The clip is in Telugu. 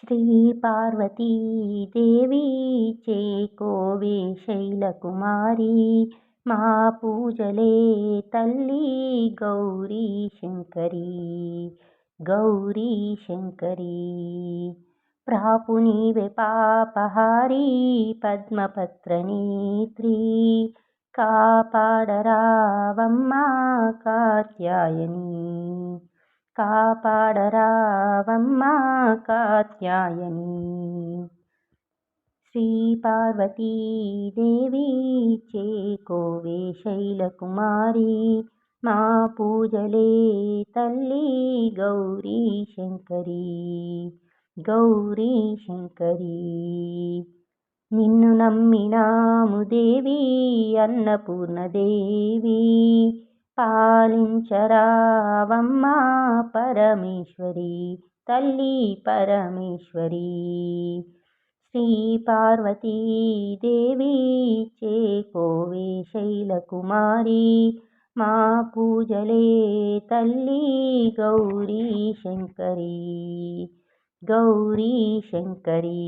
శ్రీ పార్వతీదేవి చేకోవే శైలకుమారి మా పూజలే తల్లి గౌరీ శంకరి గౌరీ శంకరి ప్రాపు నీవే పాపహారి పద్మపత్ర నేత్రి కాపాడరావమ్మా కాత్యాయని కాపాడరావమ్మా కాత్యాయని శ్రీ పార్వతీదేవి చేకోవే శైలకుమారి మా పూజలే తల్లి గౌరీ శంకరి గౌరీ శంకరి నిన్ను నమ్మినాము దేవి అన్నపూర్ణదేవి పాలించరావమ్మా పరమేశ్వరి తల్లి పరమేశ్వరి శ్రీ పార్వతీదేవి చేకోవే శైలకుమారి మా పూజలే తల్లి గౌరీ శంకరి గౌరీ శంకరి